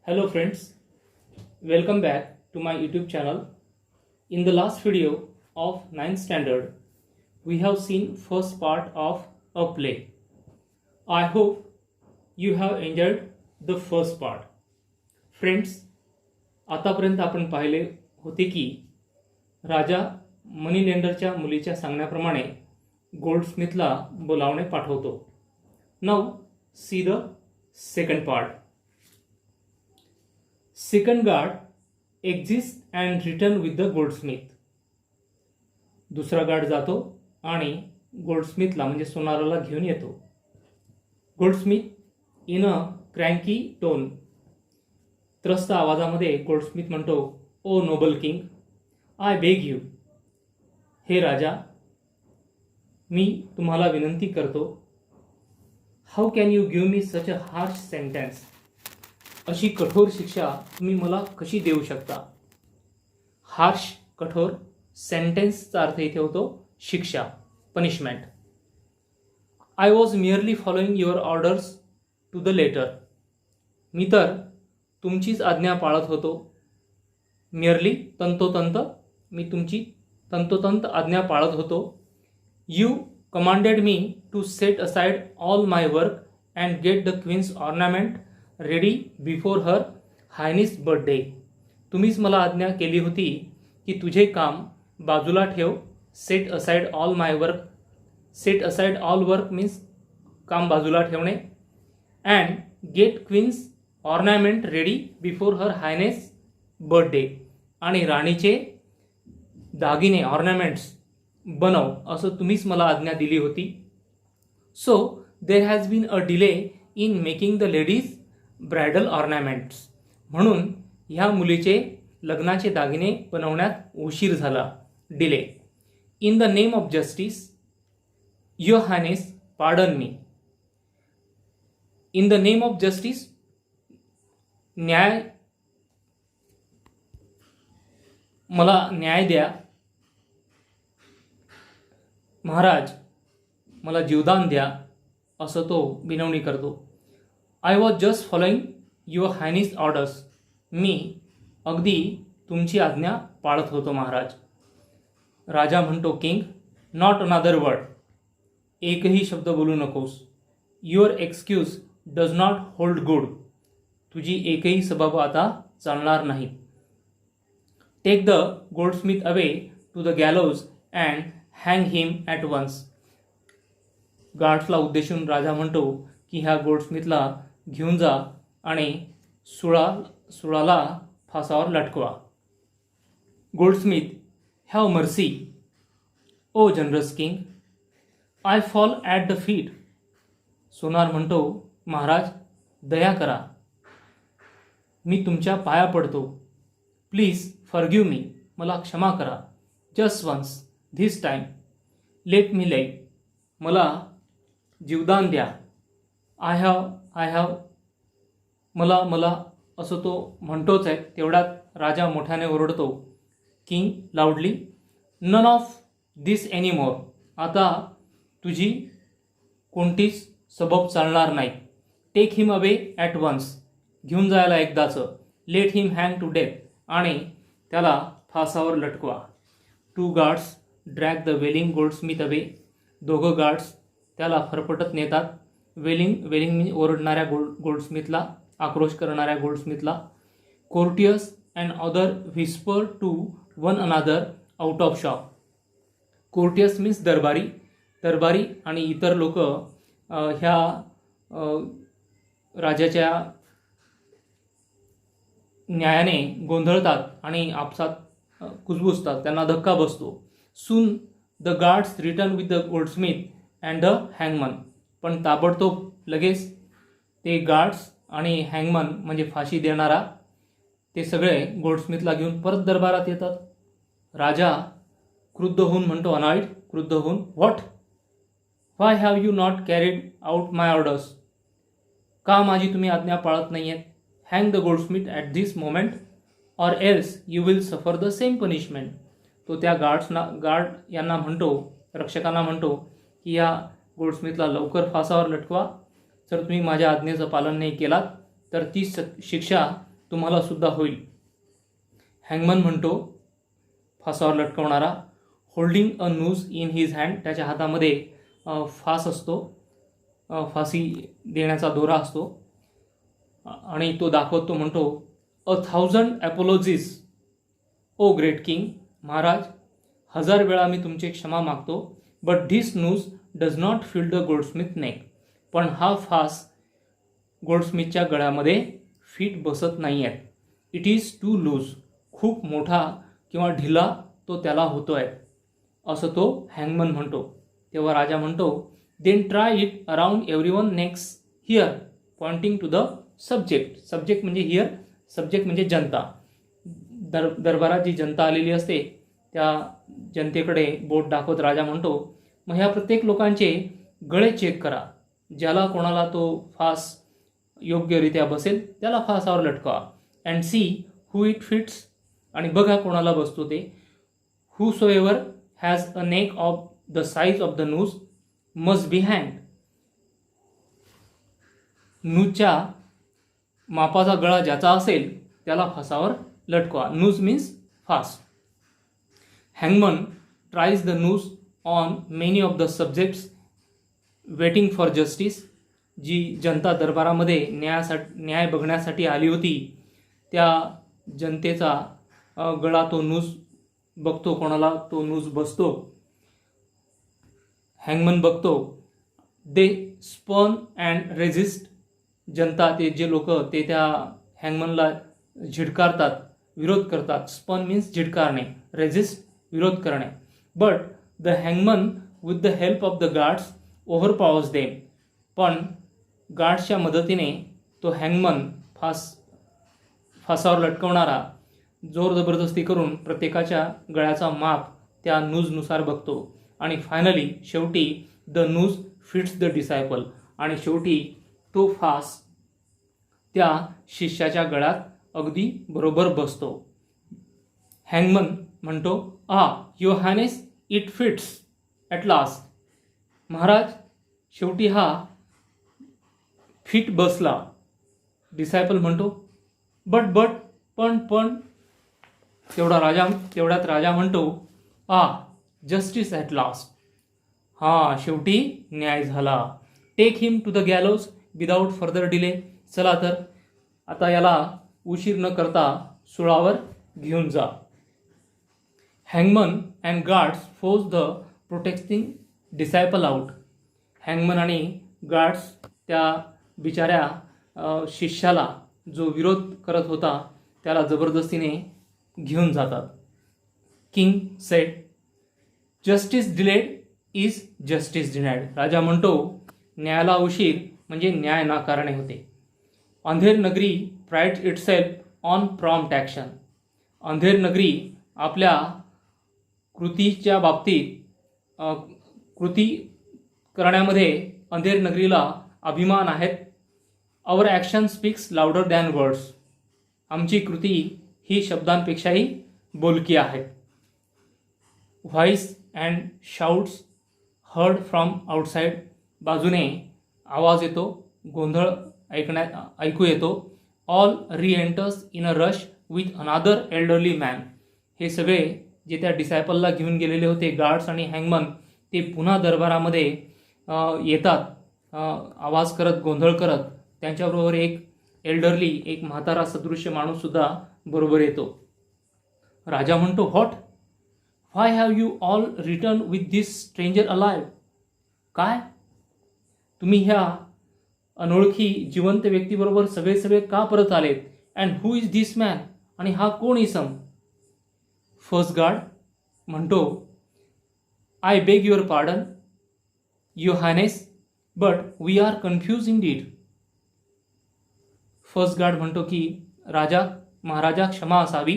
Hello friends, welcome back to my YouTube channel. In the last video of 9th standard, we have seen first part of a play. I hope you have enjoyed the first part. Friends, आतापर्यंत आपण पाहिले होते की राजा मनीलँडरच्या मुलीच्या सांगण्याप्रमाणे गोल्डस्मिथला बोलावणे पाठवतो. Now see the second part. Second guard exists and return with the goldsmith. दुसरा गार्ड जातो आणि गोल्डस्मिथला म्हणजे सोनाराला घेऊन येतो. Goldsmith in a cranky tone, त्रस्त आवाजामध्ये गोल्डस्मिथ म्हणतो, oh noble king, I beg you, हे राजा, मी तुम्हाला विनंती करतो. How can you give me such a harsh sentence, अशी कठोर शिक्षा तुम्ही मला कशी देऊ शकता. हार्श, कठोर, सेंटेन्सचा अर्थ इथे होतो शिक्षा, punishment. I was merely following your orders to the letter, मी तर तुमचीच आज्ञा पाळत होतो. मिअरली, तंतोतंत, मी तुमची तंतोतंत आज्ञा पाळत होतो. You commanded me to set aside all my work and get the queen's ornament ready before her highness birthday, तुम्हीच मला आज्ञा केली होती की तुझे काम बाजूला ठेव. Set aside all my work, set aside all work means काम बाजूला ठेवणे. And get queen's ornament ready before her highness birthday, आणि राणीचे दागिने ऑर्नामेंट्स बनव असं तुम्हीच मला आज्ञा दिली होती. So there has been a delay in making the ladies bridal ornaments, म्हणून ह्या मुलीचे लग्नाचे दागिने बनवण्यात उशीर झाला, delay. In the name of justice, your Highness pardon me. In the name of justice, न्याय, मला न्याय द्या. महाराज, मला जीवदान द्या, असं तो विनवणी करतो. I was just following your highness orders, मी अगदी तुमची आज्ञा पाळत होतो महाराज. राजा म्हणतो, किंग, नॉट अनदर वर्ड, एकही शब्द बोलू नकोस. Your excuse does not hold good, तुझी एकही सबब आता चालणार नाही. Take the goldsmith away to the gallows and hang him at once. गार्ड्सला उद्देशून राजा म्हणतो की ह्या गोल्डस्मिथला घेऊन जा आणि सुळाला फासावर लटकवा. Goldsmith, have mercy, oh generous king, I fall at the feet. सोनार म्हणतो, महाराज, दया करा, मी तुमच्या पाया पडतो. प्लीज फॉरगिव्ह मी, मला क्षमा करा. Just once, this time, let me life, मला जीवदान द्या. आय हॅव, मला असं तो म्हणतोच आहे. तेवढ्यात राजा मोठ्याने ओरडतो, king loudly, none of this any more, आता तुझी कोणतीच सबब चालणार नाही. Take him away at once, घेऊन जायला एकदाचं. Let him hang to death, आणि त्याला फासावर लटकवा. Two guards drag the wailing goldsmith away, दोघं गार्ड्स त्याला फरफटत नेतात. वेलिंग म्हणजे ओरडणाऱ्या गोल्डस्मिथला, आक्रोश करणाऱ्या गोल्डस्मिथला. Courtiers and other whisper to one another out of shock. Courtiers means दरबारी आणि इतर लोक ह्या राजाच्या न्यायाने गोंधळतात आणि आपसात कुजबुजतात, त्यांना धक्का बसतो. Soon the guards return with the goldsmith and the hangman, पण ताबडतोब लगेच ते गार्ड्स आणि हँगमन म्हणजे फाशी देणारा, ते सगळे गोल्डस्मिथला घेऊन परत दरबारात येतात. राजा क्रुद्ध होऊन म्हणतो, अनॉइड, क्रुद्ध होऊन, what, why have you not carried out my orders, का माझी तुम्ही आज्ञा पाळत नाही आहेत. Hang the goldsmith at this moment or else you will suffer the same punishment. तो त्या गार्ड यांना म्हणतो, रक्षकांना म्हणतो की या गोल्डस्मिथला लवकर फासावर लटकवा. जर तुम्ही माझ्या आज्ञेचं पालन नाही केलात तर ती शिक्षा तुम्हाला सुद्धा होईल. हँगमन म्हणतो, फासावर लटकवणारा, holding a noose in his hand, त्याच्या हातामध्ये फास असतो, फाशी देण्याचा दोरा असतो आणि तो दाखवतो. म्हणतो, 1,000 ॲपोलॉजीज ओ ग्रेट किंग, महाराज 1000 वेळा मी तुमची क्षमा मागतो. But this noose does not fill the goldsmith neck, पण हा फास गोल्डस्मिथच्या गळ्यामध्ये फिट बसत नाही आहे. इट इज टू लूज, खूप मोठा किंवा ढिला तो त्याला होतो आहे, असं तो हँगमन म्हणतो. तेव्हा राजा म्हणतो, then try it around everyone necks here, pointing to the subject. Subject म्हणजे हिअर, सब्जेक्ट म्हणजे जनता. दरबारात जी जनता आलेली असते त्या जनतेकडे बोट दाखवत राजा म्हणतो, मग ह्या प्रत्येक लोकांचे गळे चेक करा, ज्याला कोणाला तो फास योग्यरित्या बसेल त्याला फासावर लटकवा. And see who it fits, आणि बघा कोणाला बसतो ते. Whosoever has a neck of the size of the noose must be हँड. नूजच्या मापाचा गळा ज्याचा असेल त्याला फासावर लटकवा. नूज मीन्स फास. Hangman tries the noose on many of the subjects waiting for justice. जी जनता दरबारामध्ये न्याय बघण्यासाठी आली होती त्या जनतेचा गळा तो नूज बघतो, कोणाला तो नूज बसतो. हँगमन बघतो. दे स्पर्न अँड रेझिस्ट. जनता, ते जे लोक ते त्या हँगमनला झिडकारतात, विरोध करतात. स्पर्न मीन्स झिडकारणे, रेझिस्ट विरोध करणे. But the hangman with the help of the guards overpowers them. पण गार्ड्सच्या मदतीने तो हँगमन फासावर लटकवणारा जोर जबरदस्ती करून प्रत्येकाच्या गळ्याचा माप त्या नूजनुसार बघतो. आणि फायनली शेवटी the noose fits the disciple, आणि शेवटी तो फास त्या शिष्याच्या गळ्यात अगदी बरोबर बसतो. हँगमन म्हणतो, your Highness it fits at last. Maharaj शेवटी हा फिट बसला. डिसायपल म्हणतो, बट पण तेवढ्यात राजा म्हणतो, जस्टिस ॲट लास्ट. शेवटी न्याय झाला. Take him to the gallows without further delay. चला तर आता याला उशीर न करता सुळावर घेऊन जा. Hangman and guards force the protecting disciple out. Hangman आणि गार्ड्स त्या बिचाऱ्या शिष्याला जो विरोध करत होता त्याला जबरदस्तीने घेऊन जातात. King said, justice delayed is justice denied. राजा म्हणतो, न्यायाला उशीर म्हणजे न्याय नाकारणे होते. Andher Nagari prides itself on prompt action. Andher Nagari आपल्या कृतीच्या बाबतीत कृती करण्यामध्ये अंधेर नगरीला अभिमान आहेत. Our action speaks louder than words. आमची कृती ही शब्दांपेक्षाही बोलकी आहे. Voice and shouts heard from outside. बाजूने आवाज येतो, गोंधळ ऐकू येतो. All reenters in a rush with another elderly man. हे सगळे जे त्या डिसायपलला घेऊन गेलेले होते गार्ड्स आणि हँगमन, ते पुन्हा दरबारामध्ये येतात आवाज करत, गोंधळ करत. त्यांच्याबरोबर एक एल्डरली, एक म्हातारा सदृश्य माणूससुद्धा बरोबर येतो. राजा म्हणतो, what, why have you all return with this stranger alive. काय, तुम्ही ह्या अनोळखी जिवंत व्यक्तीबरोबर सगळे का परत आलेत. And who is this man, आणि हा कोण इसम. फर्स्ट गार्ड म्हणतो, I beg your pardon your highness, but we are confuse indeed. First guard म्हणतो की महाराजा क्षमा असावी,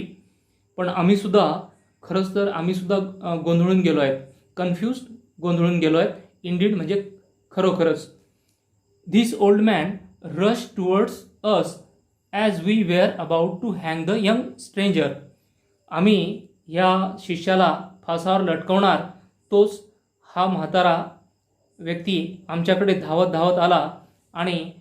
पण खरंच तर आम्ही सुद्धा गोंधळून गेलो आहेत. कन्फ्युज्ड, गोंधळून गेलो आहेत. इंडीड म्हणजे खरोखरच. This old man rush towards us as we were about to hang the young stranger. आम्ही या शिष्याला फासावर लटकवणार, तोच हा म्हातारा व्यक्ती आमच्याकडे धावत आला आणि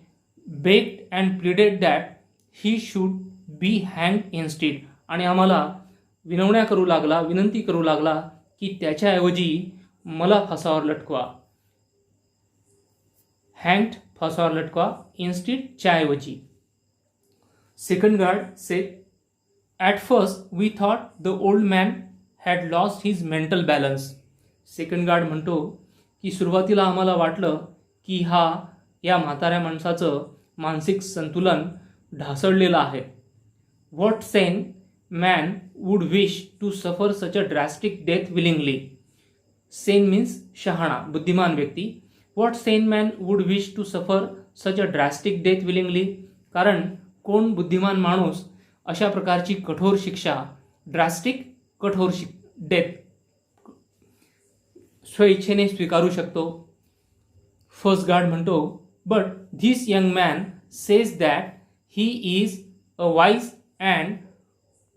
bagged and pleaded that he should be hang इन्स्टीड, आणि आम्हाला विनंती करू लागला की त्याच्याऐवजी मला फासावर लटकवा. हँग्ड, फासावर लटकवा, इन्स्टीड च्या ऐवजी. Second guard said, at first we thought the old man had lost his mental balance. Second guard म्हणतो की सुरुवातीला आम्हाला वाटलं की या म्हाताऱ्या माणसाचं मानसिक संतुलन ढासळलेलं आहे. What sane man would wish to suffer such a drastic death willingly. Sane means शहाणा, बुद्धिमान व्यक्ती. What sane man would wish to suffer such a drastic death willingly. कारण कोण बुद्धिमान माणूस अशा प्रकारची कठोर शिक्षा, ड्रॅस्टिक कठोर डेथ स्वेच्छेने स्वीकारू शकतो. फर्स्ट गार्ड म्हणतो, but this young man says that he is a wise and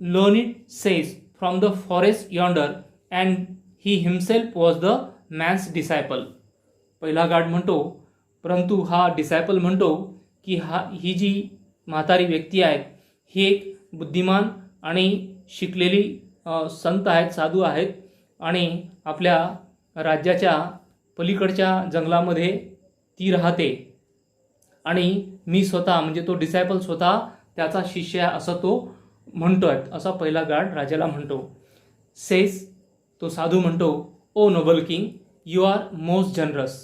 learned says from the forest yonder and he himself was the man's disciple. पहिला गार्ड म्हणतो, परंतु हा डिसायपल म्हणतो की ही जी म्हातारी व्यक्ती आहे ही एक बुद्धिमान आणि शिकलेली संत आहेत, साधू आहेत, आणि आपल्या राज्याच्या पलीकडच्या जंगलामध्ये ती राहते, आणि मी स्वतः म्हणजे तो डिसायपल स्वतः त्याचा शिष्य आहे असं तो म्हणतोय, असा पहिला गार्ड राजाला म्हणतो. सेज, तो साधू म्हणतो, oh noble king, you are most generous.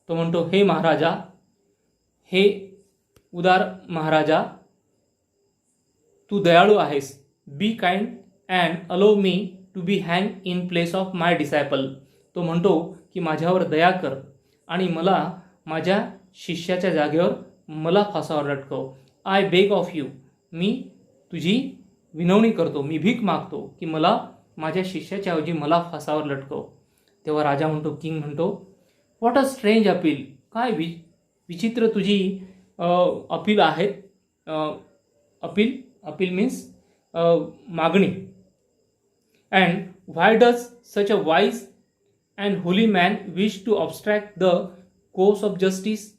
तो म्हणतो, हे महाराजा, हे उदार महाराजा, तू दयाळू आहेस. बी kind and allow me to be hang in place of my disciple. तो म्हणतो की माझ्यावर दया कर आणि मला माझ्या शिष्याच्या जागेवर मला फासावर लटकव. आय बेग ऑफ यू, मी तुझी विनवणी करतो, मी भीक मागतो की मला माझ्या शिष्याच्या ऐवजी मला फासावर लटकव. तेव्हा राजा म्हणतो, किंग म्हणतो, व्हॉट अ स्ट्रेंज अपील. काय विचित्र तुझी अपील आहेत. अपील मीन्स मागणी. And why does such a wise and holy man wish to obstruct the course of justice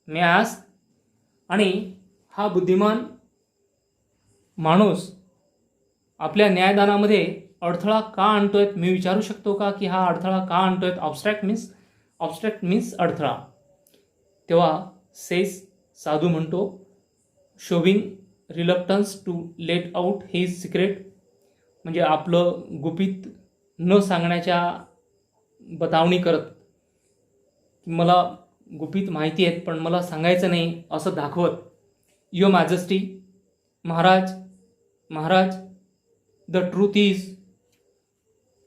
may ask. आणि हा बुद्धिमान माणूस आपल्या न्यायदानामध्ये अडथळा का आणतोय, मी विचारू शकतो का की हा अडथळा का आणतोय. ऑब्स्ट्रॅक्ट मीन्स अडथळा. तेव्हा सेस, साधू म्हणतो, showing reluctance to let out his secret, म्हणजे आपलं गुपित न सांगण्याच्या बतावणी करत, मला गुपित माहिती आहेत पण मला सांगायचं नाही असं दाखवत. युअर मॅजेस्टी, महाराज, द ट्रूथ इज,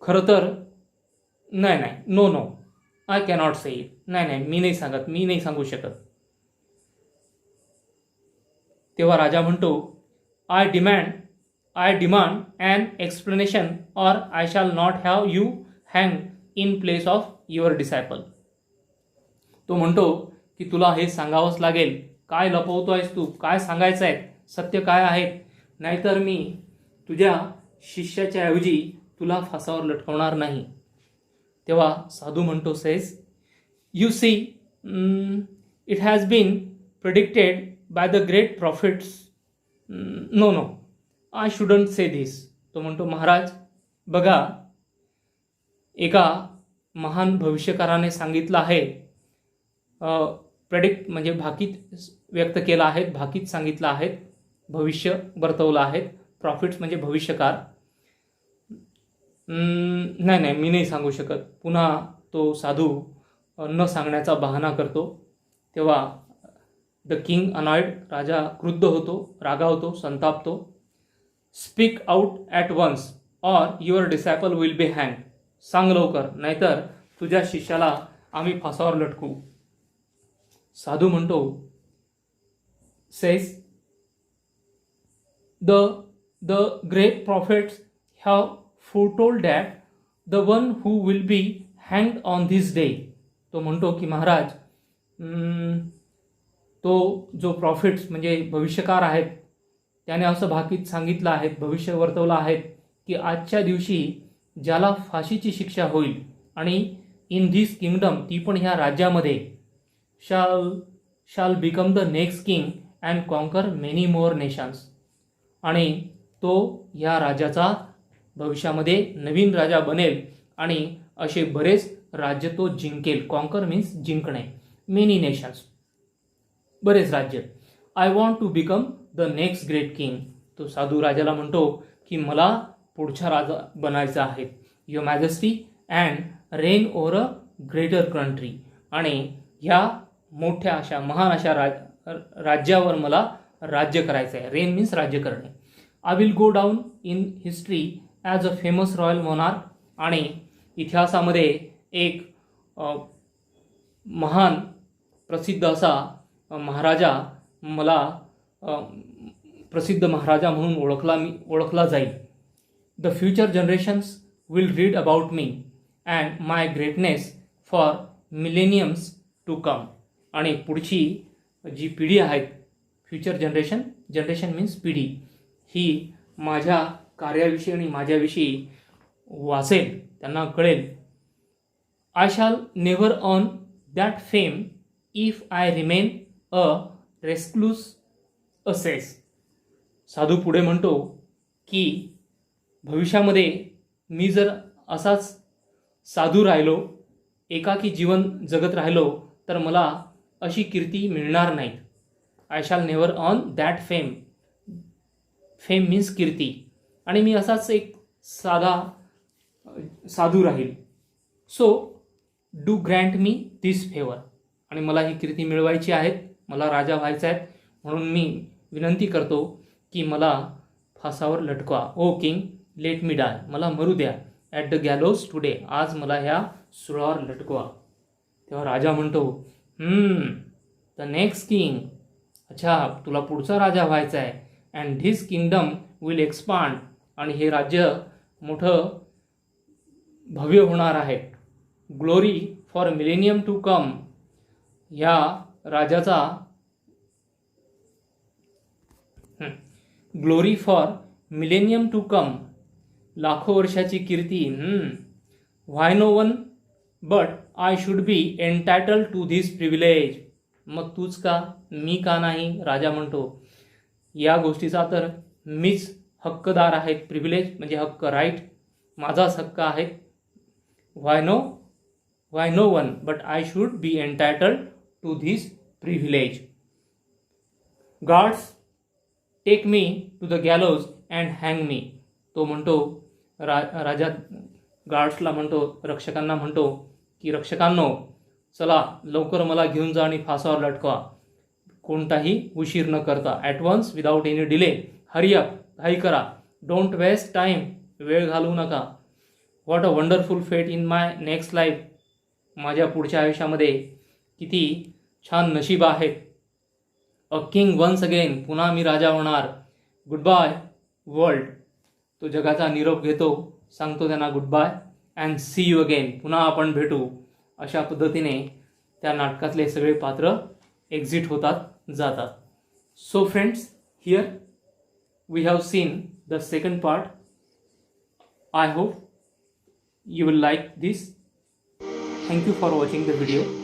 खरं तर नाही, no, I cannot say it. नाही, मी नाही सांगू शकत. तेव्हा राजा म्हणतो, I demand an explanation or I shall not have you hang in place of your disciple. तो म्हणतो की तुला हे सांगावंच लागेल. काय लपवतोयस तू, काय सांगायचं आहे, सत्य काय आहे, नाहीतर मी तुझ्या शिष्याच्या ऐवजी तुला फासावर लटकवणार नाही. तेव्हा साधू म्हणतो, says, you see, it has been predicted by the great prophets. No, I shouldn't say this. तो म्हणतो, महाराज बघा, एका महान भविष्यकाराने सांगितलं आहे, प्रेडिक्ट म्हणजे भाकीत व्यक्त केलं आहे, भाकीत सांगितलं आहे, भविष्य वर्तवलं आहे. प्रॉफिट्स म्हणजे भविष्यकार. नाही, मी नाही सांगू शकत. पुन्हा तो साधू न सांगण्याचा बहाणा करतो. तेव्हा द किंग अनॉइड, राजा क्रुद्ध होतो, रागावतो, संतापतो. Speak out at once or your disciple will be hang. सांग लवकर, नाहीतर तुझ्या शिष्याला आम्ही फासावर लटकू. साधू म्हणतो, sage, the great prophets have foretold that the one who will be हँग्ड ऑन धिस डे. तो म्हणतो की महाराज, तो जो प्रॉफिट्स म्हणजे भविष्यकार आहेत त्याने असं भाकीत सांगितलं आहे, भविष्य वर्तवलं आहे की आजच्या दिवशी ज्याला फाशीची शिक्षा होईल आणि इन धिस किंगडम, ती पण ह्या राज्यामध्ये, शाल become the next king and conquer many more nations. आणि तो या राजाचा भविष्यामध्ये नवीन राजा बनेल आणि असे बरेच राज्य तो जिंकेल. कॉन्कर मीन्स जिंकणे. मेनी नेशन्स, बरेच राज्य. I want to become the next great king. तो साधू राजाला म्हणतो की मला पुढचा राजा बनायचा आहे. Your majesty and rain over a greater country. आणि ह्या मोठ्या अशा महान अशा राज्यावर मला राज्य करायचं आहे. रेन मीन्स राज्य करणे. I will go down in history as a famous royal monarch. आणि इतिहासामध्ये एक महान प्रसिद्ध असा महाराजा मला प्रसिद्ध महाराजा म्हणून ओळखला जाईल. The future generations will read about me and my greatness for millenniums to come. आणि पुढची जी पिढी आहेत, फ्युचर जनरेशन मीन्स पिढी, ही माझ्या कार्याविषयी आणि माझ्याविषयी वाचेल, त्यांना कळेल. I shall never earn that fame if I remain a recluse as is. साधू पुढे म्हणतो की भविष्यामध्ये मी जर असाच साधू राहिलो, एकाकी जीवन जगत राहिलो, तर मला अशी कीर्ती मिळणार नाही. I shall never earn that fame. Fame means कीर्ती. आणि मी असाच एक साधू राहील. So do grant me this favour. आणि मला ही कीर्ती मिळवायची आहे, मला राजा व्हायचा आहे, म्हणून मी विनंती करतो की मला फासावर लटकवा. ओ किंग, लेट मी डाय. मला मरू द्या. At the gallows today. आज मला ह्या सुळावर लटकवा. तेव्हा राजा म्हणतो द नेक्स्ट किंग. अच्छा, तुला पुढचा राजा व्हायचा आहे. And this kingdom will expand. आणि हे राज्य मोठं भव्य होणार आहे. Glory for millennium to come. ह्या राजाचा glory for millennium to come, लाखो वर्षाची कीर्ती. Why no one but I should be entitled to this privilege. मग तूच का, मी का नाही? राजा म्हणतो या गोष्टीचा तर मीच हक्कदार आहे. प्रिव्हिलेज म्हणजे हक्क, राईट, माझाच हक्क आहे. Why no one but I should be entitled to this privilege. Guards take me to the gallows and hang me. तो म्हणतो राजा गार्ड्सला म्हणतो, रक्षकांना म्हणतो की रक्षकांनो, चला लवकर मला घेऊन जा आणि फासावर लटकवा, कोणताही उशीर न करता. At once, without any delay. Hurry up, घाई करा. डोंट वेस्ट टाईम, वेळ घालवू नका. What a wonderful fate in my next life. माझ्या पुढच्या आयुष्यामध्ये किती छान नशीब आहेत. A king once again. पुन्हा मी राजा होणार. Good bye world. तो जगाचा निरोप घेतो, सांगतो त्यांना good bye and see you again. पुन्हा आपण भेटू. अशा पद्धतीने त्या नाटकातले सगळे पात्र एक्झिट होतात, जातात. So friends, here we have seen the second part. I hope you will like this. Thank you for watching the video.